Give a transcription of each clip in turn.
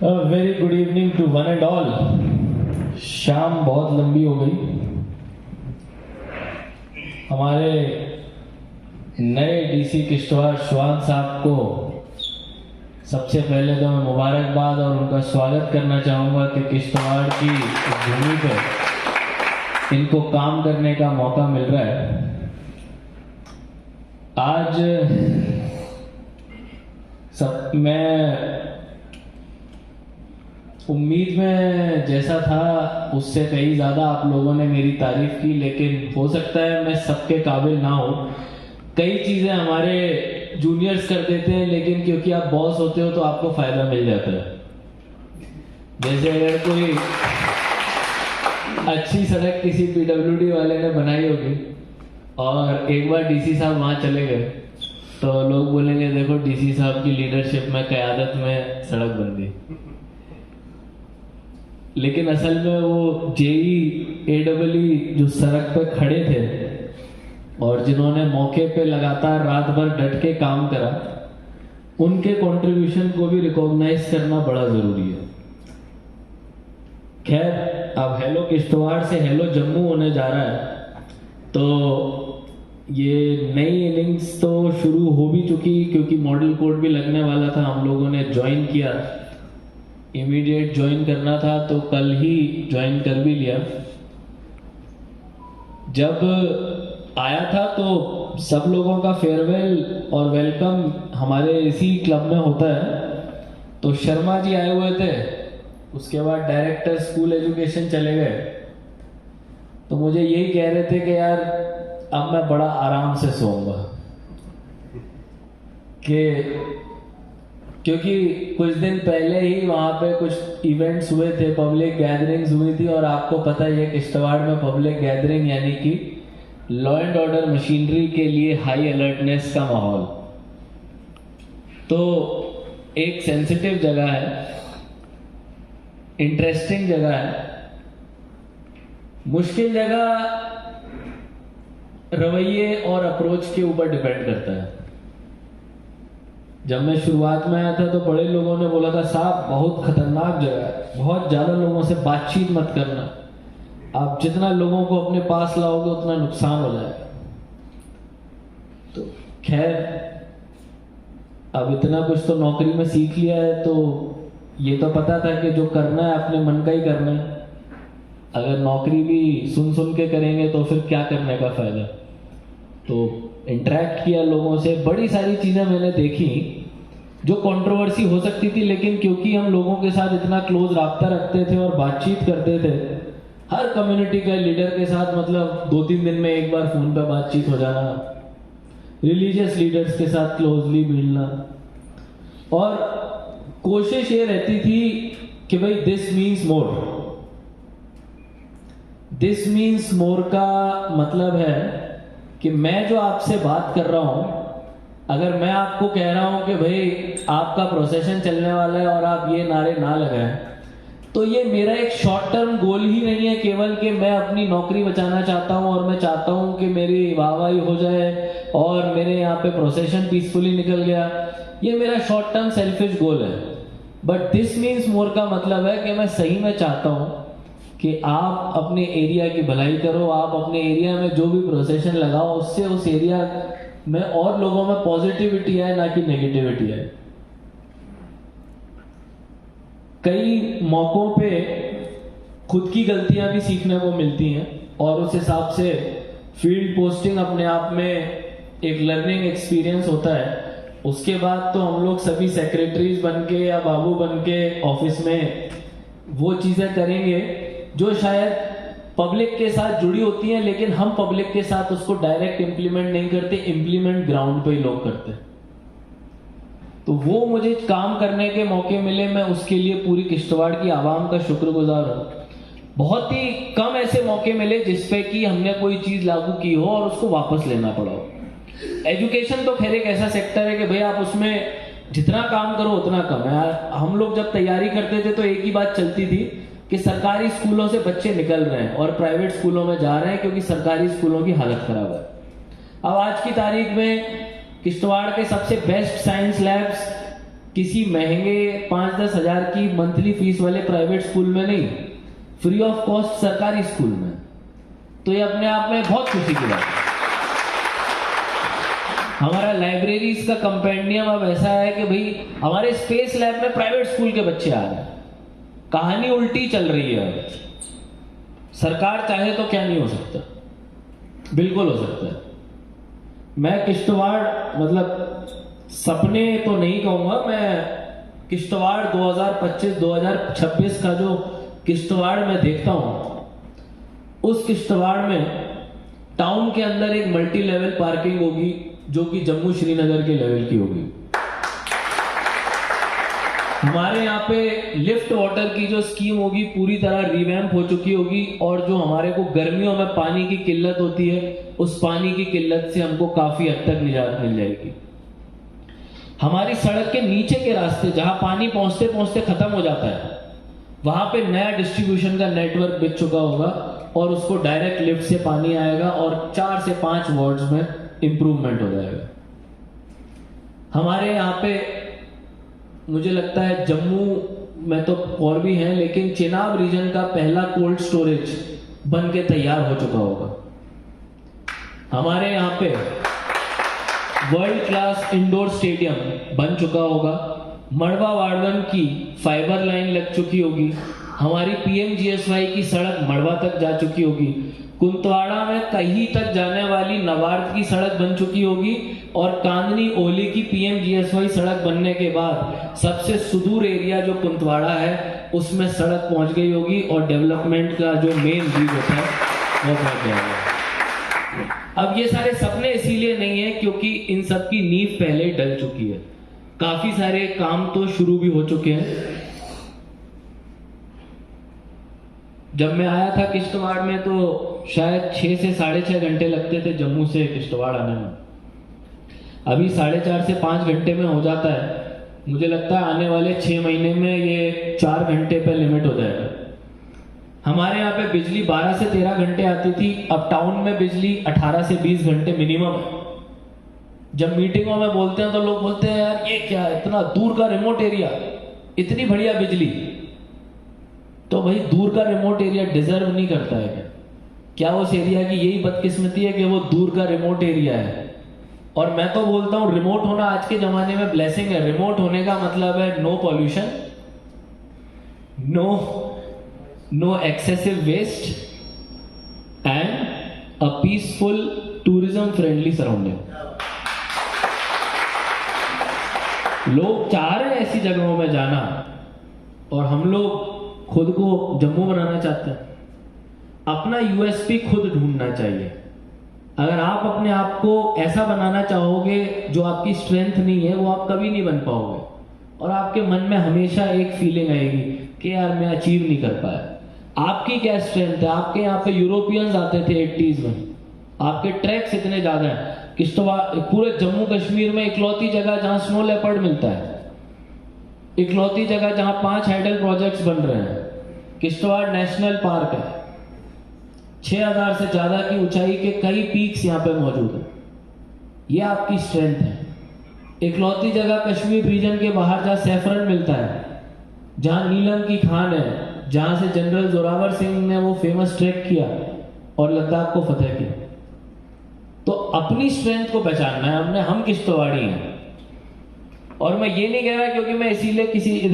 Very good evening to one and all. शाम बहुत लंबी हो गई। हमारे नए डीसी किश्तवाड़ श्वान साहब को सबसे पहले तो मैं मुबारकबाद और उनका स्वागत करना चाहूँगा कि किश्तवाड़ की भूमि पर इनको काम करने का मौका मिल रहा है। आज सब मैं उम्मीद में जैसा था उससे कहीं ज़्यादा आप लोगों ने मेरी तारीफ की, लेकिन हो सकता है मैं सबके काबिल ना हो। कई चीज़ें हमारे जूनियर्स कर देते हैं, लेकिन क्योंकि आप बॉस होते हो तो आपको फ़ायदा मिल जाता है। जैसे अगर कोई अच्छी सड़क किसी पीडब्ल्यूडी वाले ने बनाई होगी और एक बार डीसी साहब वहाँ चले गए तो लोग बोलेंगे देखो डीसी साहब की लीडरशिप में क़यादत में सड़क बन गई। लेकिन असल में वो JEE जो सड़क पे खड़े थे और जिन्होंने मौके पे लगातार रात भर डट के काम करा, उनके कंट्रीब्यूशन को भी रिकॉग्नाइज करना बड़ा जरूरी है। खैर, अब हेलो किश्तवाड़ से हेलो जम्मू होने जा रहा है, तो ये नई इनिंग्स तो शुरू हो भी चुकी, क्योंकि मॉडल कोड भी लगने वाला था। हम लोगों ने ज्वाइन किया, इमीडिएट ज्वाइन करना था तो कल ही ज्वाइन कर भी लिया। जब आया था तो सब लोगों का फेयरवेल और वेलकम हमारे इसी क्लब में होता है, तो शर्मा जी आए हुए थे, उसके बाद डायरेक्टर स्कूल एजुकेशन चले गए, तो मुझे यही कह रहे थे कि यार अब मैं बड़ा आराम से सोऊंगा, क्योंकि कुछ दिन पहले ही वहाँ पे कुछ इवेंट्स हुए थे, पब्लिक गैदरिंग्स हुई थी, और आपको पता ही है किश्तवाड़ में पब्लिक गैदरिंग यानी कि लॉ एंड ऑर्डर मशीनरी के लिए हाई अलर्टनेस का माहौल। तो एक सेंसिटिव जगह है, इंटरेस्टिंग जगह है, मुश्किल जगह रवैये और अप्रोच के ऊपर डिपेंड करता है। जब मैं शुरुआत में आया था तो बड़े लोगों ने बोला था साहब बहुत खतरनाक जगह है, बहुत ज़्यादा लोगों से बातचीत मत करना, आप जितना लोगों को अपने पास लाओगे उतना नुकसान हो जाएगा। तो खैर, अब इतना कुछ तो नौकरी में सीख लिया है, तो ये तो पता था कि जो करना है अपने मन का ही करना है। अगर नौकरी भी सुन के करेंगे तो फिर क्या करने का फायदा। तो इंटरेक्ट किया लोगों से, बड़ी सारी चीज़ें मैंने देखी जो कंट्रोवर्सी हो सकती थी, लेकिन क्योंकि हम लोगों के साथ इतना क्लोज राब्ता रखते थे और बातचीत करते थे, हर कम्युनिटी के लीडर के साथ मतलब 2-3 दिन में एक बार फोन पे बातचीत हो जाना, रिलीजियस लीडर्स के साथ क्लोजली मिलना, और कोशिश ये रहती थी कि भाई this means more. This means more का मतलब है कि मैं जो आपसे बात कर रहा हूं, अगर मैं आपको कह रहा हूं कि भाई आपका प्रोसेशन चलने वाला है और आप ये नारे ना लगाएं, तो ये मेरा एक शॉर्ट टर्म गोल ही नहीं है केवल कि मैं अपनी नौकरी बचाना चाहता हूं और मैं चाहता हूं कि मेरी वाहवाही हो जाए और मेरे यहाँ पे प्रोसेशन पीसफुली निकल गया। ये मेरा शॉर्ट टर्म सेल्फिश गोल है। बट दिस मीन्स मोर का मतलब है कि मैं सही में चाहता हूं कि आप अपने एरिया की भलाई करो, आप अपने एरिया में जो भी प्रोसेशन लगाओ उससे उस एरिया में और लोगों में पॉजिटिविटी आए, ना कि नेगेटिविटी आए। कई मौकों पे खुद की गलतियां भी सीखने को मिलती हैं और उस हिसाब से फील्ड पोस्टिंग अपने आप में एक लर्निंग एक्सपीरियंस होता है। उसके बाद तो हम लोग सभी सेक्रेटरीज बन के या बाबू बन के ऑफिस में वो चीजें करेंगे जो शायद पब्लिक के साथ जुड़ी होती हैं, लेकिन हम पब्लिक के साथ उसको डायरेक्ट इंप्लीमेंट नहीं करते, इंप्लीमेंट ग्राउंड पे ही लोग करते हैं। तो वो मुझे काम करने के मौके मिले, मैं उसके लिए पूरी किश्तवाड़ की आवाम का शुक्रगुजार हूँ। बहुत ही कम ऐसे मौके मिले जिसपे कि हमने कोई चीज लागू की हो और उसको वापस लेना पड़ा हो। एजुकेशन तो खैर एक ऐसा सेक्टर है कि भाई आप उसमें जितना काम करो उतना कम है। हम लोग जब तैयारी करते थे तो एक ही बात चलती थी कि सरकारी स्कूलों से बच्चे निकल रहे हैं और प्राइवेट स्कूलों में जा रहे हैं क्योंकि सरकारी स्कूलों की हालत खराब है। अब आज की तारीख में किश्तवाड़ के सबसे बेस्ट साइंस लैब्स किसी महंगे 5-10 हजार की मंथली फीस वाले प्राइवेट स्कूल में नहीं, फ्री ऑफ कॉस्ट सरकारी स्कूल में। तो ये अपने आप में बहुत खुशी की बात है। हमारा लाइब्रेरीज का कंपेंडियम अब ऐसा है कि भाई हमारे स्पेस लैब में प्राइवेट स्कूल के बच्चे आ रहे हैं। कहानी उल्टी चल रही है। सरकार चाहे तो क्या नहीं हो सकता, बिल्कुल हो सकता है। मैं किश्तवाड़ मतलब सपने तो नहीं कहूंगा, मैं किश्तवाड़ 2025-2026 का जो किश्तवाड़ में देखता हूं, उस किश्तवाड़ में टाउन के अंदर एक मल्टी लेवल पार्किंग होगी जो कि जम्मू श्रीनगर के लेवल की होगी। हमारे यहाँ पे लिफ्ट वाटर की जो स्कीम होगी पूरी तरह रिवैम्प हो चुकी होगी, और जो हमारे को गर्मियों में पानी की किल्लत होती है, उस पानी की किल्लत से हमको काफी हद तक निजात मिल जाएगी। हमारी सड़क के नीचे के रास्ते जहां पानी पहुंचते पहुंचते खत्म हो जाता है, वहां पे नया डिस्ट्रीब्यूशन का नेटवर्क बिछ चुका होगा और उसको डायरेक्ट लिफ्ट से पानी आएगा और 4 से 5 वार्ड्स में इंप्रूवमेंट हो जाएगा। हमारे यहाँ पे मुझे लगता है जम्मू में तो और भी हैं, लेकिन चेनाब रीजन का पहला कोल्ड स्टोरेज बन के तैयार हो चुका होगा। हमारे यहाँ पे वर्ल्ड क्लास इंडोर स्टेडियम बन चुका होगा। मड़वा वार्डन की फाइबर लाइन लग चुकी होगी। हमारी पीएमजीएसवाई की सड़क मड़वा तक जा चुकी होगी। कुंतवाड़ा में कहीं तक जाने वाली नवार्थ की सड़क बन चुकी होगी, और कांदनी ओली की पीएमजीएसवाई सड़क बनने के बाद सबसे सुदूर एरिया जो कुंतवाड़ा है उसमें सड़क पहुंच गई होगी, और डेवलपमेंट का जो मेन रीज होता है वो पहुंच जाएगा। अब ये सारे सपने इसीलिए नहीं है क्योंकि इन सब की नींव पहले डल चुकी है। काफी सारे काम तो शुरू भी हो चुके हैं। जब मैं आया था किश्तवाड़ में तो शायद 6 से 6.5 घंटे लगते थे जम्मू से किश्तवाड़ आने में। अभी 4.5 से 5 घंटे में हो जाता है। मुझे लगता है आने वाले 6 महीने में ये 4 घंटे पे लिमिट हो जाएगा। हमारे यहाँ पे बिजली 12 से 13 घंटे आती थी, अब टाउन में बिजली 18 से 20 घंटे मिनिमम है। जब मीटिंगों में बोलते हैं तो लोग बोलते हैं यार ये क्या है, इतना दूर का रिमोट एरिया, इतनी बढ़िया बिजली। तो भाई दूर का रिमोट एरिया डिजर्व नहीं करता है क्या? क्या उस एरिया की यही बदकिस्मती है कि वो दूर का रिमोट एरिया है? और मैं तो बोलता हूं रिमोट होना आज के जमाने में ब्लेसिंग है। रिमोट होने का मतलब है no pollution, no excessive waste and a peaceful tourism friendly surrounding. लोग चाह रहे हैं ऐसी जगहों में जाना, और हम लोग खुद को जम्मू बनाना चाहते हैं। अपना यूएसपी खुद ढूंढना चाहिए। अगर आप अपने आप को ऐसा बनाना चाहोगे जो आपकी स्ट्रेंथ नहीं है, वो आप कभी नहीं बन पाओगे, और आपके मन में हमेशा एक फीलिंग आएगी कि यार मैं अचीव नहीं कर पाया। आपकी क्या स्ट्रेंथ है? आपके यहाँ पे यूरोपियंस आते थे 80s में, आपके ट्रैक्स इतने ज्यादा हैं। किश्तवाड़ पूरे जम्मू कश्मीर में इकलौती जगह जहां स्नो लेपर्ड मिलता है, इकलौती जगह जहां 5 हाइडल प्रोजेक्ट्स बन रहे हैं। किश्तवाड़ नेशनल पार्क है, 6000 से ज्यादा की ऊंचाई के कई पीक्स यहाँ पे मौजूद है। ये आपकी स्ट्रेंथ है। इकलौती जगह कश्मीर रीजन के बाहर जहां सैफरन मिलता है, जहां नीलम की खान है, जहां से जनरल जोरावर सिंह ने वो फेमस ट्रैक किया और लद्दाख को फतेह किया। तो अपनी स्ट्रेंथ को पहचानना है हमने। हम किश्तवाड़ी हैं, और मैं ये नहीं कह रहा क्योंकि मैं इसीलिए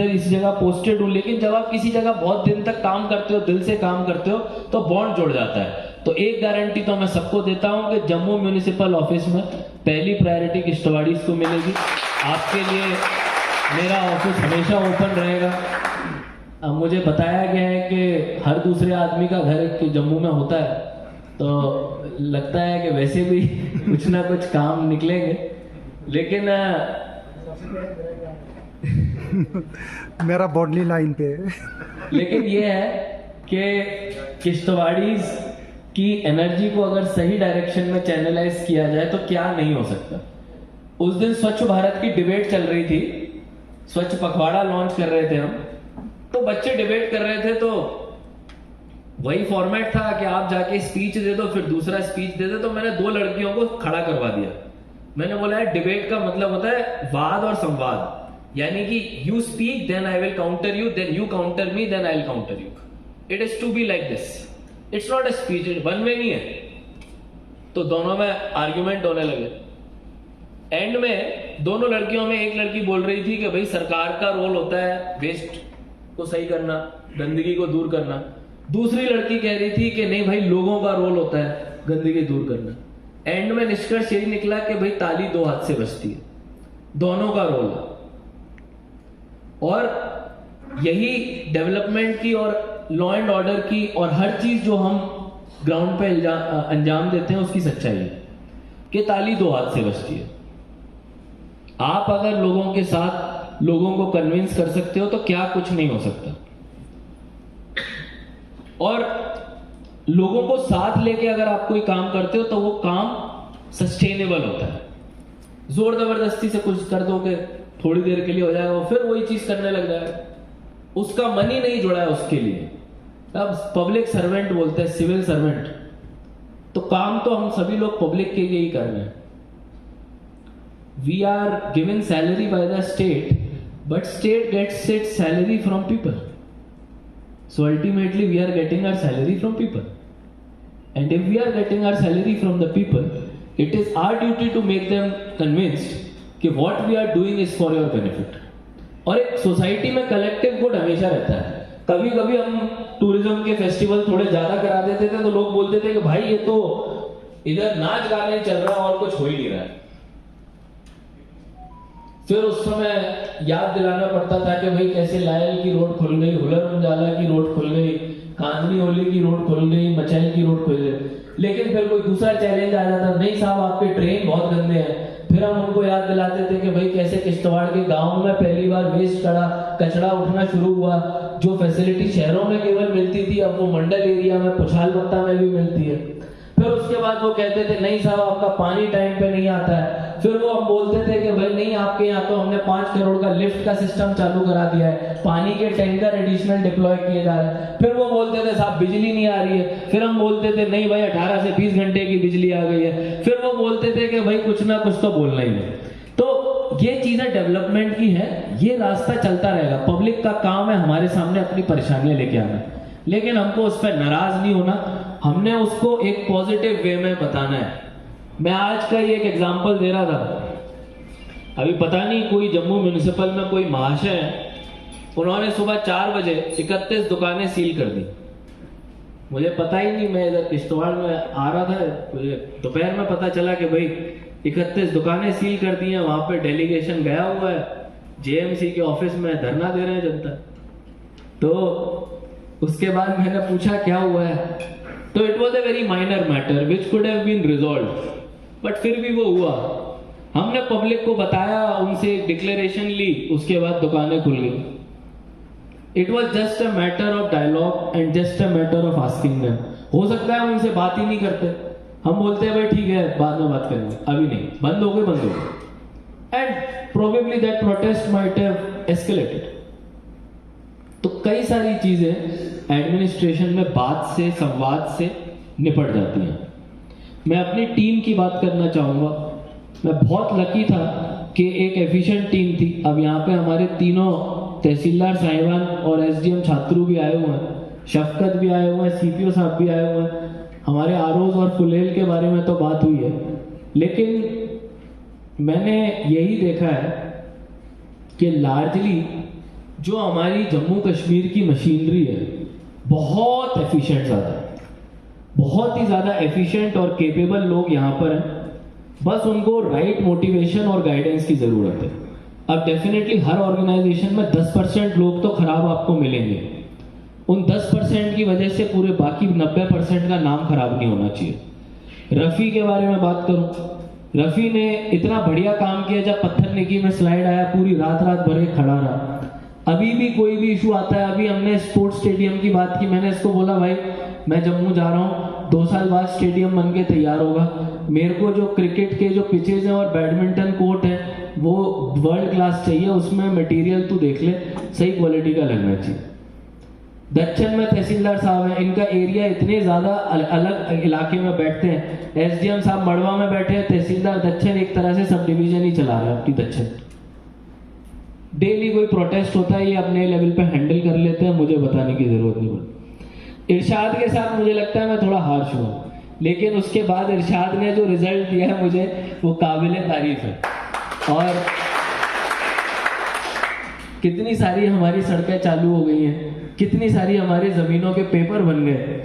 इस जगह पोस्टेड हूं, लेकिन जब आप किसी जगह बहुत दिन तक काम करते हो, दिल से काम करते हो, तो बॉन्ड जुड़ जाता है। तो एक गारंटी तो मैं सबको देता हूं कि जम्मू म्यूनिसिपल ऑफिस में पहली प्रायोरिटी किश्तवाड़ीज को मिलेगी। आपके लिए मेरा ऑफिस हमेशा ओपन रहेगा। अब मुझे बताया गया है कि हर दूसरे आदमी का घर जम्मू में होता है, तो लगता है कि वैसे भी कुछ ना कुछ काम निकलेंगे। लेकिन मेरा बॉडली लाइन पे लेकिन ये है कि किश्तवाड़ीज की एनर्जी को अगर सही डायरेक्शन में चैनलाइज किया जाए तो क्या नहीं हो सकता। उस दिन स्वच्छ भारत की डिबेट चल रही थी, स्वच्छ पखवाड़ा लॉन्च कर रहे थे हम, तो बच्चे डिबेट कर रहे थे। तो वही फॉर्मेट था कि आप जाके स्पीच दे दो, फिर दूसरा स्पीच दे दो। तो मैंने 2 लड़कियों को खड़ा करवा दिया। मैंने बोला है डिबेट का मतलब होता है वाद और संवाद। यानी कि you speak then I will counter you, then you counter me, then I will counter you. It is to be like this. It's not a speech, one way नहीं है. तो दोनों में आर्ग्यूमेंट होने लगे. एंड में दोनों लड़कियों में एक लड़की बोल रही थी कि भाई सरकार का रोल होता है वेस्ट को सही करना, गंदगी को दूर करना. दूसरी लड़की कह रही थी कि नहीं भाई लोगों का रोल होता है गंदगी दूर करना. एंड में निष्कर्ष यही निकला कि भाई ताली दो हाथ से बजती है, दोनों का रोल है. और यही डेवलपमेंट की और लॉ एंड ऑर्डर की और हर चीज जो हम ग्राउंड पे अंजाम देते हैं उसकी सच्चाई है कि ताली दो हाथ से बजती है. आप अगर लोगों के साथ लोगों को कन्विंस कर सकते हो तो क्या कुछ नहीं हो सकता. और लोगों को साथ लेके अगर आप कोई काम करते हो तो वो काम सस्टेनेबल होता है. जोर जबरदस्ती से कुछ कर दोगे थोड़ी देर के लिए हो जाएगा, वो फिर वही चीज करने लग जाएगा. उसका मन ही नहीं जुड़ा है उसके लिए. अब पब्लिक सर्वेंट बोलते हैं, सिविल सर्वेंट. तो काम तो हम सभी लोग पब्लिक के लिए ही कर रहे हैं. We are given salary by the state, but state gets its salary from people. So ultimately we are getting our salary from people. And if we are getting our salary from the people, it is our duty to make them convinced कि what we are doing is for your benefit. और एक society में collective good हमेशा रहता है. कभी कभी हम टूरिज्म के फेस्टिवल थोड़े ज्यादा करा देते थे तो लोग बोलते थे कि भाई ये तो इधर नाच गाने चल रहा है और कुछ हो ही नहीं रहा है. फिर उस समय याद दिलाना पड़ता था कि भाई कैसे लायल की रोड खुल गई, हुलर मंजाला की रोड खुल गई, कांदनी होली की रोड खुल गई, मचैल की रोड खुल गई. लेकिन फिर कोई दूसरा चैलेंज आ जाता, नहीं साहब आपके ट्रेन बहुत गंदे हैं. फिर हम उनको याद दिलाते थे कि भाई कैसे किश्तवाड़ के गांव में पहली बार वेस्ट कचरा उठना शुरू हुआ. जो फैसिलिटी शहरों में केवल मिलती थी अब वो मंडल एरिया में पुछालपट्टा में भी मिलती है. फिर उसके बाद वो कहते थे नहीं साहब आपका पानी टाइम पे नहीं आता है. फिर वो हम बोलते थे कि भाई नहीं आपके यहाँ तो हमने 5 करोड़ का लिफ्ट का सिस्टम चालू करा दिया है, पानी के टैंकर एडिशनल डिप्लॉय किए जा रहे हैं. फिर वो बोलते थे साहब बिजली नहीं आ रही है. फिर हम बोलते थे नहीं भाई 18 से 20 घंटे की बिजली आ गई है. फिर वो बोलते थे कि भाई कुछ ना कुछ तो बोलना ही है. तो ये चीजें डेवलपमेंट की है, ये रास्ता चलता रहेगा. पब्लिक का काम है हमारे सामने अपनी परेशानियां लेके आना, लेकिन हमको उस पर नाराज नहीं होना. हमने उसको एक पॉजिटिव वे में बताना है. मैं आज का ही एक एग्जांपल दे रहा था. अभी पता नहीं कोई जम्मू म्यूनिसिपल में कोई महाशय है, उन्होंने सुबह 4 बजे 31 दुकानें सील कर दी. मुझे पता ही नहीं, मैं इधर किश्तवाड़ में आ रहा था, मुझे दोपहर में पता चला कि भाई 31 दुकानें सील कर दी हैं. वहां पे डेलीगेशन गया हुआ है, जेएमसी के ऑफिस में धरना दे रहे हैं जनता. तो उसके बाद मैंने पूछा क्या हुआ है, तो it was a very minor matter which could have been resolve, but फिर भी वो हुआ. हमने पब्लिक को बताया, उनसे डिक्लेरेशन ली, उसके बाद दुकानें खुल गई. It was just a matter of dialogue and just a matter of asking them. हो सकता है हम उनसे बात ही नहीं करते, हम बोलते हैं भाई ठीक है बाद में बात करेंगे, अभी नहीं, बंद हो गए. And probably that protest might have escalated. तो कई सारी चीजें एडमिनिस्ट्रेशन में बात से, संवाद से निपट जाती हैं. मैं अपनी टीम की बात करना चाहूंगा. मैं बहुत लकी था कि एक एफिशिएंट टीम थी. अब यहाँ पे हमारे तीनों तहसीलदार साहिबान और एसडीएम छात्रू भी आए हुए हैं, शफकत भी आए हुए हैं, सीपीओ साहब भी आए हुए हैं. हमारे आरोज और फुलेल के बारे में तो बात हुई है, लेकिन मैंने यही देखा है कि लार्जली जो हमारी जम्मू कश्मीर की मशीनरी है बहुत एफिशिएंट, बहुत ही ज्यादा एफिशिएंट और केपेबल लोग यहाँ पर हैं. बस उनको राइट मोटिवेशन और गाइडेंस की जरूरत है. अब डेफिनेटली हर ऑर्गेनाइजेशन में 10% लोग तो खराब आपको मिलेंगे. उन 10% की वजह से पूरे बाकी 90% का नाम खराब नहीं होना चाहिए. रफी के बारे में बात करूं, रफी ने इतना बढ़िया काम किया. जब पत्थर निकी में स्लाइड आया पूरी रात भर खड़ा रहा. अभी भी कोई भी इशू आता है, अभी हमने स्पोर्ट्स स्टेडियम की बात की, मैंने इसको बोला भाई मैं जम्मू जा रहा हूँ, 2 साल बाद स्टेडियम बन के तैयार होगा. मेरे को जो क्रिकेट के जो पिचेज हैं और बैडमिंटन कोर्ट है वो वर्ल्ड क्लास चाहिए, उसमें मटेरियल तू देख ले, सही क्वालिटी का लगना चाहिए. दक्षिण में तहसीलदार साहब हैं, इनका एरिया इतने ज्यादा अलग इलाके में बैठते हैं. एसडीएम साहब मड़वा में बैठे हैं, तहसीलदार दक्षिण एक तरह से सब डिवीजन ही चला रहा है अपनी दक्षिण. डेली कोई प्रोटेस्ट होता है, ये अपने लेवल पे हैंडल कर लेते हैं, मुझे बताने की जरूरत नहीं पड़ती। इरशाद के साथ मुझे लगता है मैं थोड़ा हार्श हुआ, लेकिन उसके बाद इरशाद ने जो रिजल्ट दिया है मुझे, वो काबिल तारीफ है। और कितनी सारी हमारी सड़कें चालू हो गई हैं, कितनी सारी हमारी जमीनों के पेपर बन गए।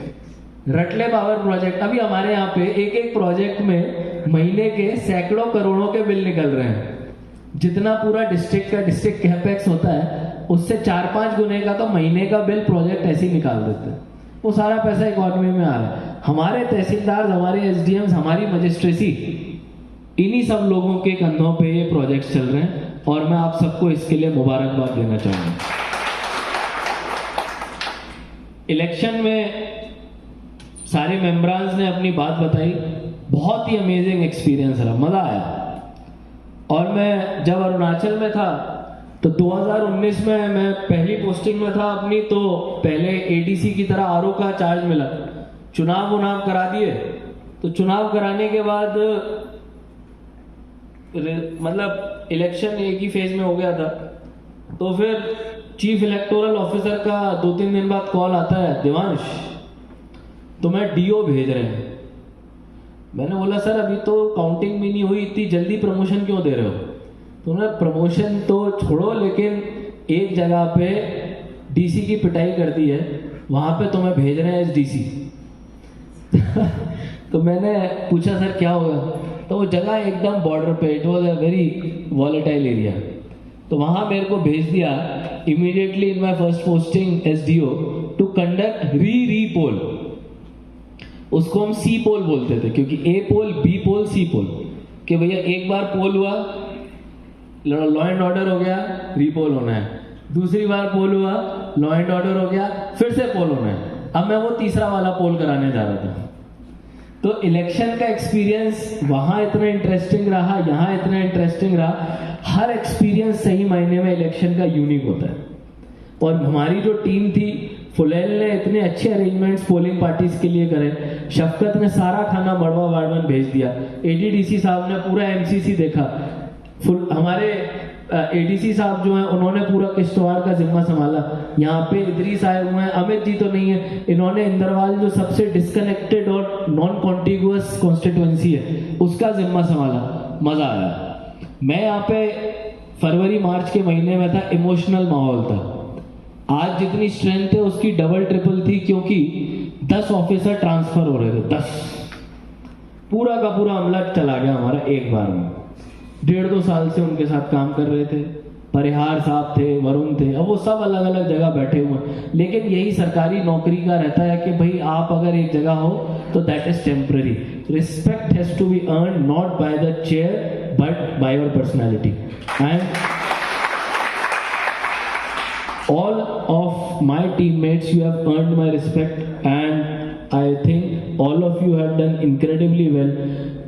रटले पावर प्रोजेक्ट, अभी हमारे यहाँ पे एक एक प्रोजेक्ट में महीने के सैकड़ों करोड़ों के बिल निकल रहे हैं। जितना पूरा डिस्ट्रिक्ट का डिस्ट्रिक्ट कैपेक्स होता है, उससे 4-5 गुने का तो महीने का बिल प्रोजेक्ट ऐसे ही निकाल देते हैं। वो सारा पैसा इकोनॉमी में आ रहा है। हमारे तहसीलदार, हमारे एसडीएम, हमारी मजिस्ट्रेसी, इन्हीं सब लोगों के कंधों पे ये प्रोजेक्ट चल रहे हैं, और मैं आप सबको इसके लिए मुबारकबाद देना चाहूंगा। इलेक्शन में सारे मेंबरांस ने अपनी बात बताई, बहुत ही अमेजिंग एक्सपीरियंस रहा, मजा आया। और मैं जब अरुणाचल में था तो 2019 में मैं पहली पोस्टिंग में था अपनी, तो पहले एडीसी की तरह आरओ का चार्ज मिला। चुनाव करा दिए, तो चुनाव कराने के बाद मतलब इलेक्शन एक ही फेज में हो गया था। तो फिर चीफ इलेक्टोरल ऑफिसर का 2-3 दिन बाद कॉल आता है, देवांश तुम्हें डीओ भेज रहे हैं। मैंने बोला सर अभी तो काउंटिंग भी नहीं हुई, इतनी जल्दी प्रमोशन क्यों दे रहे हो? तो उन्होंने प्रमोशन तो छोड़ो, लेकिन एक जगह पे डीसी की पिटाई कर दी है, वहां पे तुम्हें भेज रहे हैं एस डीसी। तो मैंने पूछा सर क्या होगा? तो वो जगह एकदम बॉर्डर पे, it was a very volatile area, तो वहां मेरे को भेज दिया immediately in my first posting SDO to conduct repoll. उसको हम सी पोल बोलते थे, क्योंकि ए पोल, बी पोल, सी पोल, कि भैया एक बार पोल हुआ, लॉ एंड ऑर्डर हो गया, रीपोल होना है। दूसरी बार पोल हुआ, लॉ एंड ऑर्डर हो गया, फिर से पोल होना है। अब मैं वो तीसरा वाला पोल कराने जा रहा था। तो इलेक्शन का एक्सपीरियंस वहां इतना इंटरेस्टिंग रहा, यहाँ इतना इंटरेस्टिंग रहा। हर एक्सपीरियंस सही मायने में इलेक्शन का यूनिक होता है। और हमारी जो टीम थी, फुलैल ने इतने अच्छे अरेंजमेंट्स पोलिंग पार्टीज के लिए करे। शफकत ने सारा खाना मड़वा वार्डन भेज दिया। एडीडीसी साहब ने पूरा एमसीसी देखा। हमारे एडीसी साहब जो हैं, उन्होंने पूरा किश्तवाड़ का जिम्मा संभाला। यहाँ पे इदरीस आए हुए हैं, अमित जी तो नहीं है, इन्होंने इंदरवाल जो सबसे डिस्कनेक्टेड और नॉन कॉन्टिगुअस कॉन्स्टिट्यूएंसी है, उसका जिम्मा संभाला। मजा आया। मैं यहाँ पे फरवरी मार्च के महीने में था, इमोशनल माहौल था। आज जितनी स्ट्रेंथ है उसकी डबल ट्रिपल थी, क्योंकि 10 ऑफिसर ट्रांसफर हो रहे थे। 10 पूरा का पूरा अमला चला गया हमारा एक बार में। 1.5-2 साल से उनके साथ काम कर रहे थे। परिहार साहब थे, वरुण थे, अब वो सब अलग अलग जगह बैठे हुए हैं। लेकिन यही सरकारी नौकरी का रहता है कि भाई आप अगर एक जगह हो तो that is temporary. Respect has to be earn not by the chair but by your personality. And all of my teammates, you have earned my respect, and I think all of you have done incredibly well.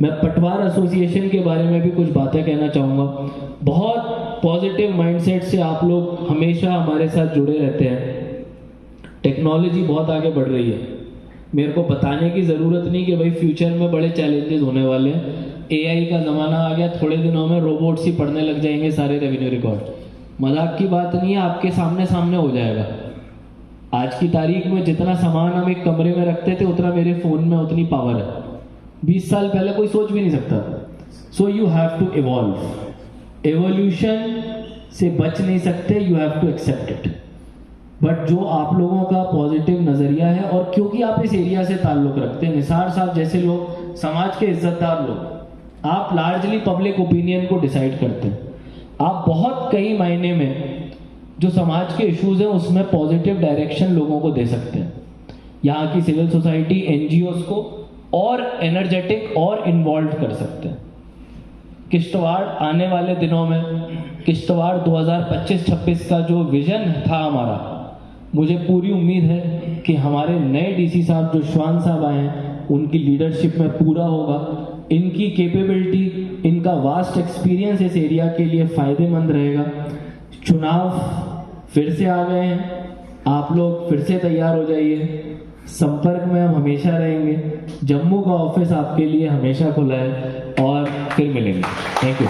मैं पटवार association के बारे में भी कुछ बातें कहना चाहूँगा। बहुत पॉजिटिव माइंडसेट से आप लोग हमेशा हमारे साथ जुड़े रहते हैं। टेक्नोलॉजी बहुत आगे बढ़ रही है, मेरे को बताने की ज़रूरत नहीं कि भाई फ्यूचर में बड़े चैलेंजेस होने वाले हैं। एआई का ज़माना आ गया, थोड़े दिनों में रोबोट्स ही पढ़ने लग जाएंगे सारे रेवेन्यू रिकॉर्ड। मजाक की बात नहीं है, आपके सामने सामने हो जाएगा। आज की तारीख में जितना सामान हम एक कमरे में रखते थे, उतना मेरे फोन में उतनी पावर है। 20 साल पहले कोई सोच भी नहीं सकता। So you have to evolve. Evolution से बच नहीं सकते, you have to accept it. But जो आप लोगों का पॉजिटिव नजरिया है, और क्योंकि आप इस एरिया से ताल्लुक रखते हैं, निसार साहब जैसे लोग, समाज के इज्जतदार लोग, आप लार्जली पब्लिक ओपिनियन को डिसाइड करते हैं। आप बहुत कई मायने में जो समाज के इश्यूज हैं उसमें पॉजिटिव डायरेक्शन लोगों को दे सकते हैं। यहाँ की सिविल सोसाइटी, एनजीओज को और एनर्जेटिक और इन्वॉल्व कर सकते हैं। किश्तवाड़ आने वाले दिनों में, किश्तवाड़ 2025-26 का जो विजन था हमारा, मुझे पूरी उम्मीद है कि हमारे नए डीसी साहब जो श्वान साहब आए हैं, उनकी लीडरशिप में पूरा होगा। इनकी कैपेबिलिटी, इनका वास्ट एक्सपीरियंस इस एरिया के लिए फायदेमंद रहेगा। चुनाव फिर से आ गए हैं, आप लोग फिर से तैयार हो जाइए। संपर्क में हम हमेशा रहेंगे। जम्मू का ऑफिस आपके लिए हमेशा खुला है, और फिर मिलेंगे। Thank you.